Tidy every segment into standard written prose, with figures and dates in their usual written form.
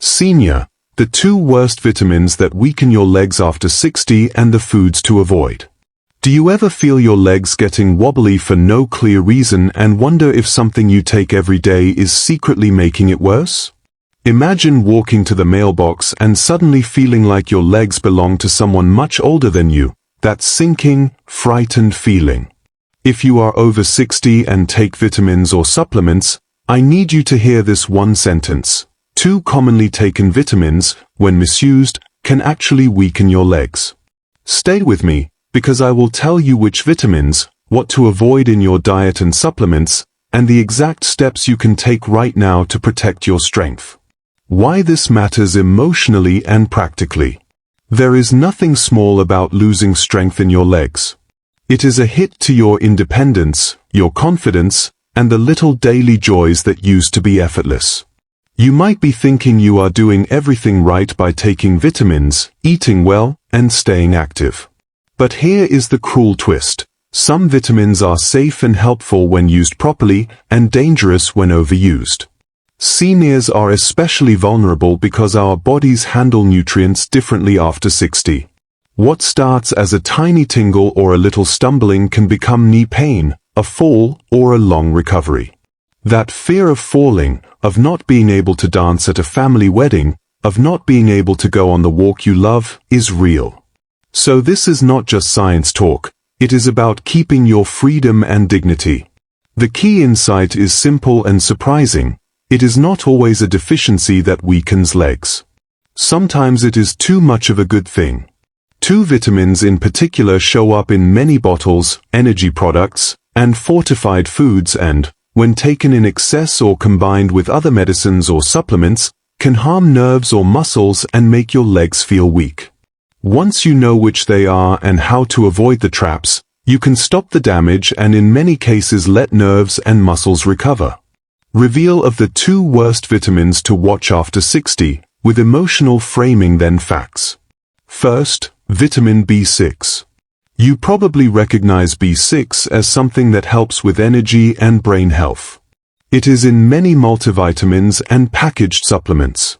Senior, the two worst vitamins that weaken your legs after 60 and the foods to avoid. Do you ever feel your legs getting wobbly for no clear reason and wonder if something you take every day is secretly making it worse? Imagine walking to the mailbox and suddenly feeling like your legs belong to someone much older than you, that sinking, frightened feeling. If you are over 60 and take vitamins or supplements, I need you to hear this one sentence. Two commonly taken vitamins, when misused, can actually weaken your legs. Stay with me, because I will tell you which vitamins, what to avoid in your diet and supplements, and the exact steps you can take right now to protect your strength. Why this matters emotionally and practically. There is nothing small about losing strength in your legs. It is a hit to your independence, your confidence, and the little daily joys that used to be effortless. You might be thinking you are doing everything right by taking vitamins, eating well, and staying active. But here is the cruel twist. Some vitamins are safe and helpful when used properly, and dangerous when overused. Seniors are especially vulnerable because our bodies handle nutrients differently after 60. What starts as a tiny tingle or a little stumbling can become knee pain, a fall, or a long recovery. That fear of falling, of not being able to dance at a family wedding, of not being able to go on the walk you love, is real. So this is not just science talk, it is about keeping your freedom and dignity. The key insight is simple and surprising. It is not always a deficiency that weakens legs. Sometimes it is too much of a good thing. Two vitamins in particular show up in many bottles, energy products, and fortified foods and, when taken in excess or combined with other medicines or supplements, can harm nerves or muscles and make your legs feel weak. Once you know which they are and how to avoid the traps, you can stop the damage and in many cases let nerves and muscles recover. Reveal of the two worst vitamins to watch after 60, with emotional framing then facts. First, vitamin B6. You probably recognize B6 as something that helps with energy and brain health. It is in many multivitamins and packaged supplements.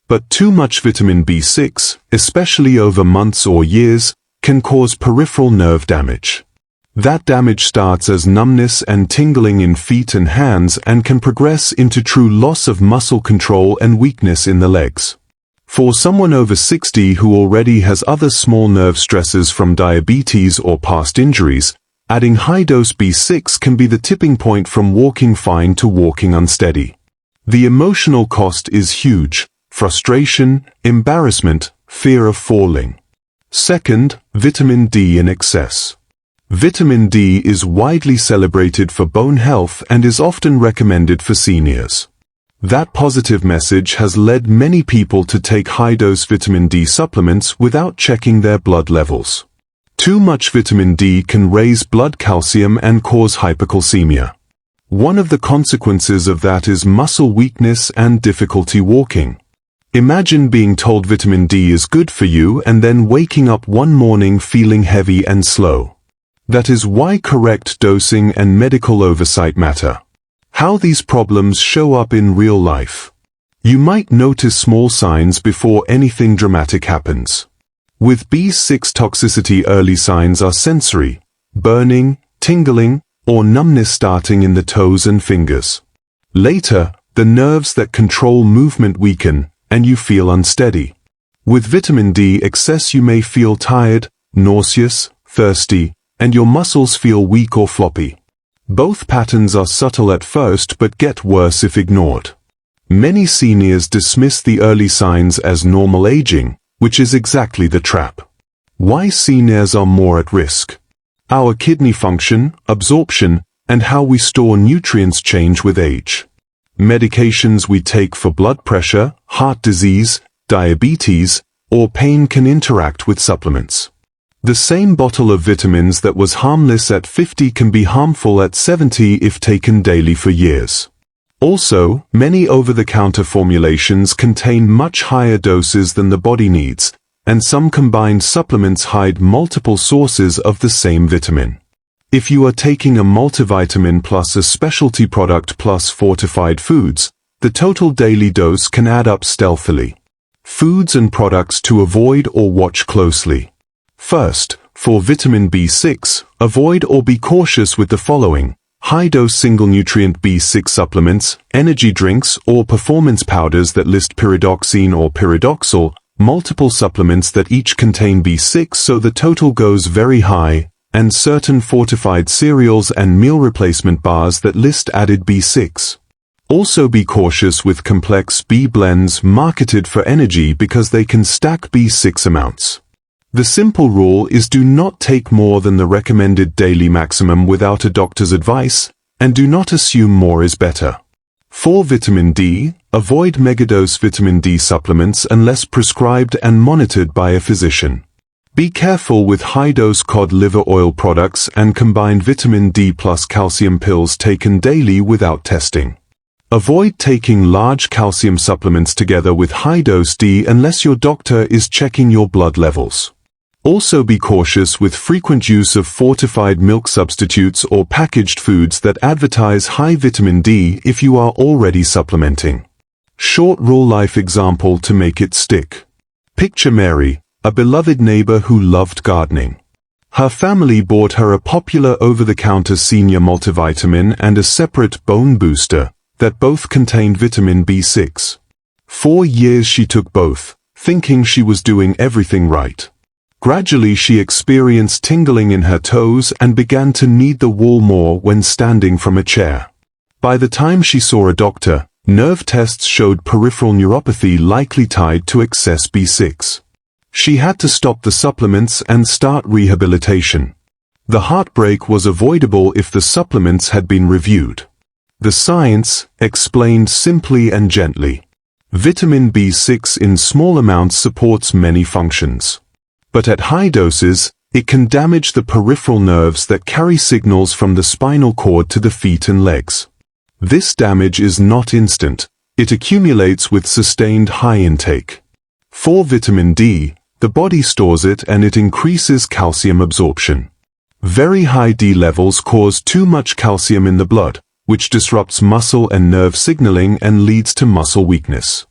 But too much vitamin B6, especially over months or years, can cause peripheral nerve damage. That damage starts as numbness and tingling in feet and hands and can progress into true loss of muscle control and weakness in the legs. For someone over 60 who already has other small nerve stresses from diabetes or past injuries, adding high-dose B6 can be the tipping point from walking fine to walking unsteady. The emotional cost is huge. Frustration, embarrassment, fear of falling. Second, vitamin D in excess. Vitamin D is widely celebrated for bone health and is often recommended for seniors. That positive message has led many people to take high-dose vitamin D supplements without checking their blood levels. Too much vitamin D can raise blood calcium and cause hypocalcemia. One of the consequences of that is muscle weakness and difficulty walking. Imagine being told vitamin D is good for you and then waking up one morning feeling heavy and slow. That is why correct dosing and medical oversight matter. How these problems show up in real life. You might notice small signs before anything dramatic happens. With B6 toxicity, early signs are sensory, burning, tingling, or numbness starting in the toes and fingers. Later, the nerves that control movement weaken, and you feel unsteady. With vitamin D excess you may feel tired, nauseous, thirsty, and your muscles feel weak or floppy. Both patterns are subtle at first but get worse if ignored. Many seniors dismiss the early signs as normal aging, which is exactly the trap. Why seniors are more at risk. Our kidney function, absorption, and how we store nutrients change with age. Medications we take for blood pressure, heart disease, diabetes, or pain can interact with supplements. The same bottle of vitamins that was harmless at 50 can be harmful at 70 if taken daily for years. Also, many over-the-counter formulations contain much higher doses than the body needs, and some combined supplements hide multiple sources of the same vitamin. If you are taking a multivitamin plus a specialty product plus fortified foods, the total daily dose can add up stealthily. Foods and products to avoid or watch closely. First, for vitamin B6, avoid or be cautious with the following: high-dose single-nutrient B6 supplements, energy drinks or performance powders that list pyridoxine or pyridoxal, multiple supplements that each contain B6 so the total goes very high, and certain fortified cereals and meal replacement bars that list added B6. Also be cautious with complex B blends marketed for energy because they can stack B6 amounts. The simple rule is do not take more than the recommended daily maximum without a doctor's advice, and do not assume more is better. For vitamin D, avoid megadose vitamin D supplements unless prescribed and monitored by a physician. Be careful with high-dose cod liver oil products and combined vitamin D plus calcium pills taken daily without testing. Avoid taking large calcium supplements together with high-dose D unless your doctor is checking your blood levels. Also be cautious with frequent use of fortified milk substitutes or packaged foods that advertise high vitamin D if you are already supplementing. Short real-life example to make it stick. Picture Mary, a beloved neighbor who loved gardening. Her family bought her a popular over-the-counter senior multivitamin and a separate bone booster that both contained vitamin B6. 4 years she took both, thinking she was doing everything right. Gradually she experienced tingling in her toes and began to need the wall more when standing from a chair. By the time she saw a doctor, nerve tests showed peripheral neuropathy likely tied to excess B6. She had to stop the supplements and start rehabilitation. The heartbreak was avoidable if the supplements had been reviewed. The science, explained simply and gently. Vitamin B6 in small amounts supports many functions. But at high doses, it can damage the peripheral nerves that carry signals from the spinal cord to the feet and legs. This damage is not instant, it accumulates with sustained high intake. For vitamin D, the body stores it and it increases calcium absorption. Very high D levels cause too much calcium in the blood, which disrupts muscle and nerve signaling and leads to muscle weakness.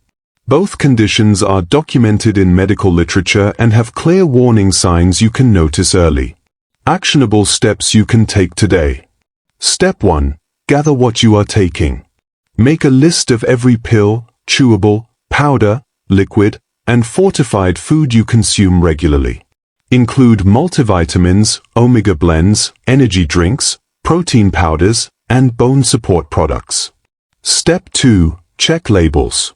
Both conditions are documented in medical literature and have clear warning signs you can notice early. Actionable steps you can take today. Step 1. Gather what you are taking. Make a list of every pill, chewable, powder, liquid, and fortified food you consume regularly. Include multivitamins, omega blends, energy drinks, protein powders, and bone support products. Step 2. Check labels.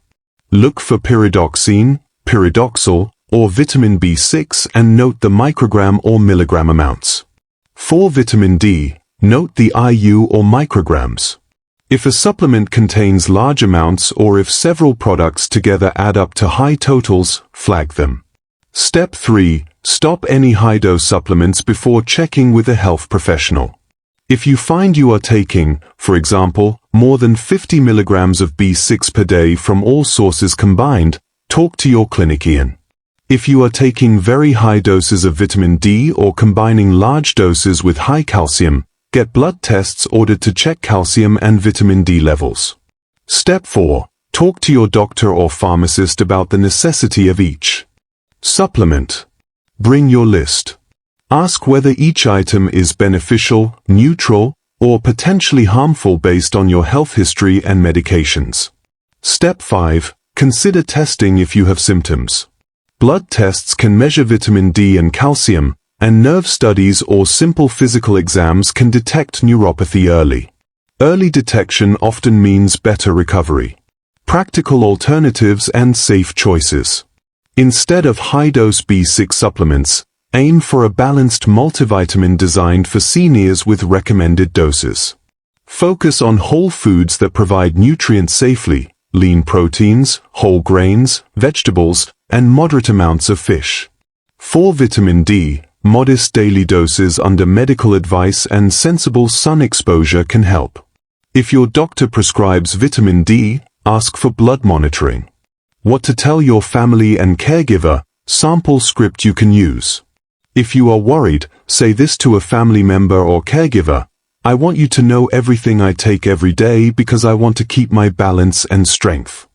Look for pyridoxine, pyridoxal, or vitamin B6 and note the microgram or milligram amounts. For vitamin D, note the IU or micrograms. If a supplement contains large amounts or if several products together add up to high totals, flag them. Step 3. Stop any high-dose supplements before checking with a health professional. If you find you are taking, for example, more than 50 milligrams of B6 per day from all sources combined, talk to your clinician. If you are taking very high doses of vitamin D or combining large doses with high calcium, get blood tests ordered to check calcium and vitamin D levels. Step 4. Talk to your doctor or pharmacist about the necessity of each supplement. Bring your list. Ask whether each item is beneficial, neutral, or potentially harmful based on your health history and medications. Step 5. Consider testing if you have symptoms. Blood tests can measure vitamin D and calcium, and nerve studies or simple physical exams can detect neuropathy early. Early detection often means better recovery. Practical alternatives and safe choices. Instead of high-dose B6 supplements, aim for a balanced multivitamin designed for seniors with recommended doses. Focus on whole foods that provide nutrients safely, lean proteins, whole grains, vegetables, and moderate amounts of fish. For vitamin D, modest daily doses under medical advice and sensible sun exposure can help. If your doctor prescribes vitamin D, ask for blood monitoring. What to tell your family and caregiver, sample script you can use. If you are worried, say this to a family member or caregiver: I want you to know everything I take every day because I want to keep my balance and strength.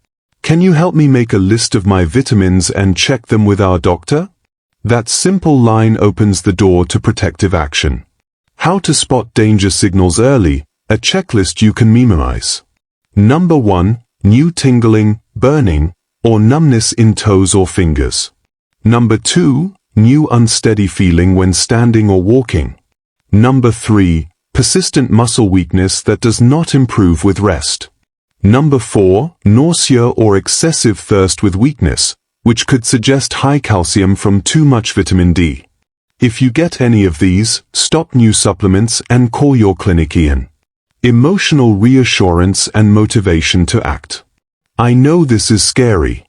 Can you help me make a list of my vitamins and check them with our doctor? That simple line opens the door to protective action. How to spot danger signals early, a checklist you can memorize. Number 1, new tingling, burning, or numbness in toes or fingers. Number 2, new unsteady feeling when standing or walking. Number 3, persistent muscle weakness that does not improve with rest. Number 4, nausea or excessive thirst with weakness, which could suggest high calcium from too much vitamin D. If you get any of these, stop new supplements and call your clinician. Emotional reassurance and motivation to act. I know this is scary.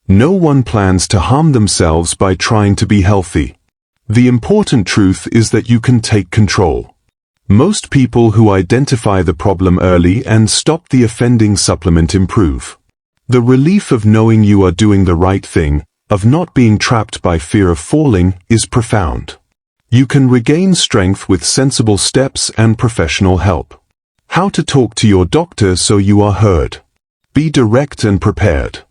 No one plans to harm themselves by trying to be healthy. The important truth is that you can take control. Most people who identify the problem early and stop the offending supplement improve. The relief of knowing you are doing the right thing, of not being trapped by fear of falling, is profound. You can regain strength with sensible steps and professional help. How to talk to your doctor so you are heard. Be direct and prepared.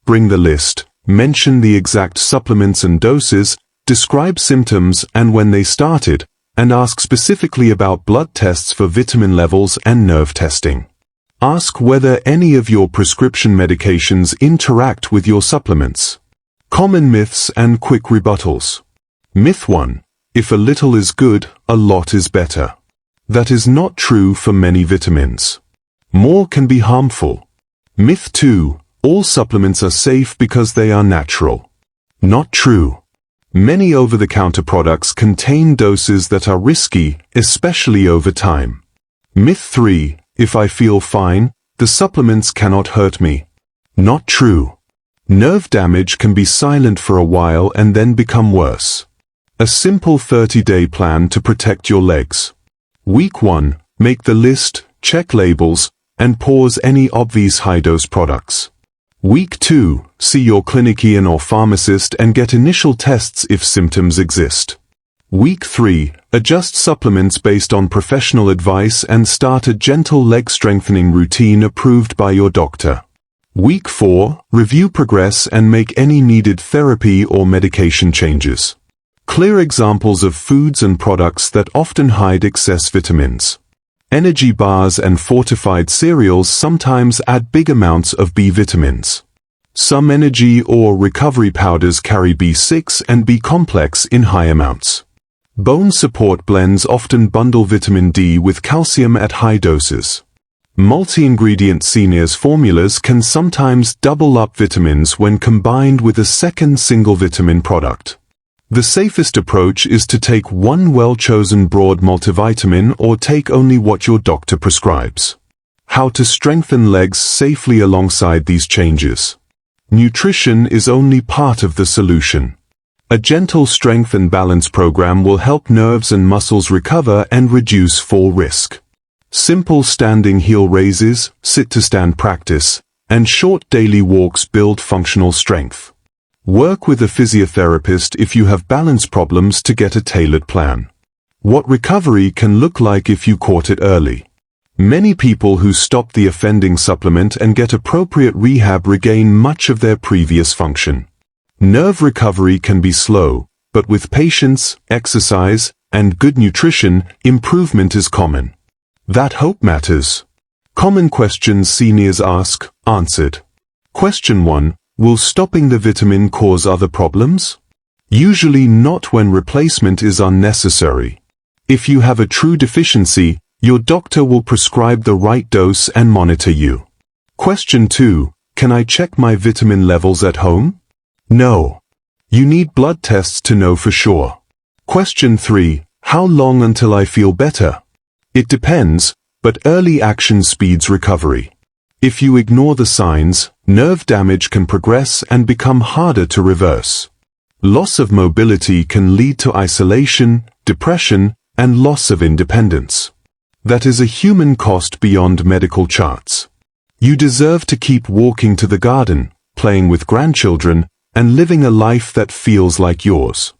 Bring the list, mention the exact supplements and doses, describe symptoms and when they started, and ask specifically about blood tests for vitamin levels and nerve testing. Ask whether any of your prescription medications interact with your supplements. Common myths and quick rebuttals. Myth 1. If a little is good, a lot is better. That is not true for many vitamins. More can be harmful. Myth 2. All supplements are safe because they are natural. Not true. Many over-the-counter products contain doses that are risky, especially over time. Myth 3. If I feel fine, the supplements cannot hurt me. Not true. Nerve damage can be silent for a while and then become worse. A simple 30-day plan to protect your legs. Week 1. Make the list, check labels, and pause any obvious high-dose products. Week 2. See your clinician or pharmacist and get initial tests if symptoms exist. Week 3. Adjust supplements based on professional advice and start a gentle leg strengthening routine approved by your doctor. Week 4. Review progress and make any needed therapy or medication changes. Clear examples of foods and products that often hide excess vitamins. Energy bars and fortified cereals sometimes add big amounts of B vitamins. Some energy or recovery powders carry B6 and B complex in high amounts. Bone support blends often bundle vitamin D with calcium at high doses. Multi-ingredient seniors formulas can sometimes double up vitamins when combined with a second single vitamin product. The safest approach is to take one well-chosen broad multivitamin or take only what your doctor prescribes. How to strengthen legs safely alongside these changes. Nutrition is only part of the solution. A gentle strength and balance program will help nerves and muscles recover and reduce fall risk. Simple standing heel raises, sit-to-stand practice, and short daily walks build functional strength. Work with a physiotherapist if you have balance problems to get a tailored plan. What recovery can look like if you caught it early. Many people who stop the offending supplement and get appropriate rehab regain much of their previous function. Nerve recovery can be slow, but with patience, exercise, and good nutrition, improvement is common. That hope matters. Common questions seniors ask, answered. Question 1. Will stopping the vitamin cause other problems? Usually not when replacement is unnecessary. If you have a true deficiency, your doctor will prescribe the right dose and monitor you. Question 2. Can I check my vitamin levels at home? No. You need blood tests to know for sure. Question 3. How long until I feel better? It depends, but early action speeds recovery. If you ignore the signs, nerve damage can progress and become harder to reverse. Loss of mobility can lead to isolation, depression, and loss of independence. That is a human cost beyond medical charts. You deserve to keep walking to the garden, playing with grandchildren, and living a life that feels like yours.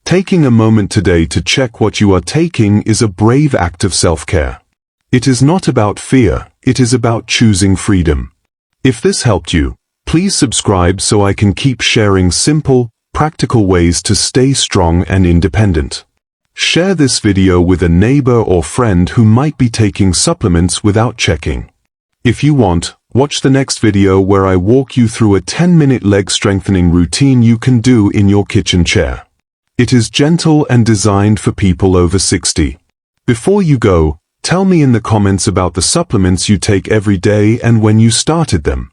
Taking a moment today to check what you are taking is a brave act of self-care. It is not about fear, it is about choosing freedom. If this helped you, please subscribe so I can keep sharing simple, practical ways to stay strong and independent. Share this video with a neighbor or friend who might be taking supplements without checking. If you want, watch the next video where I walk you through a 10-minute leg strengthening routine you can do in your kitchen chair. It is gentle and designed for people over 60. Before you go, tell me in the comments about the supplements you take every day and when you started them.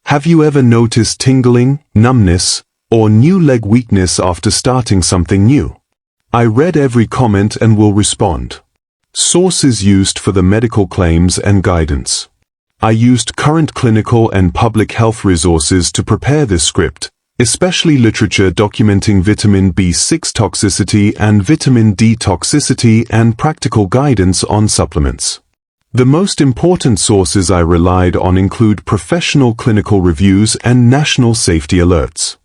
Have you ever noticed tingling, numbness, or new leg weakness after starting something new? I read every comment and will respond. Sources used for the medical claims and guidance. I used current clinical and public health resources to prepare this script, especially literature documenting vitamin B6 toxicity and vitamin D toxicity and practical guidance on supplements. The most important sources I relied on include professional clinical reviews and national safety alerts.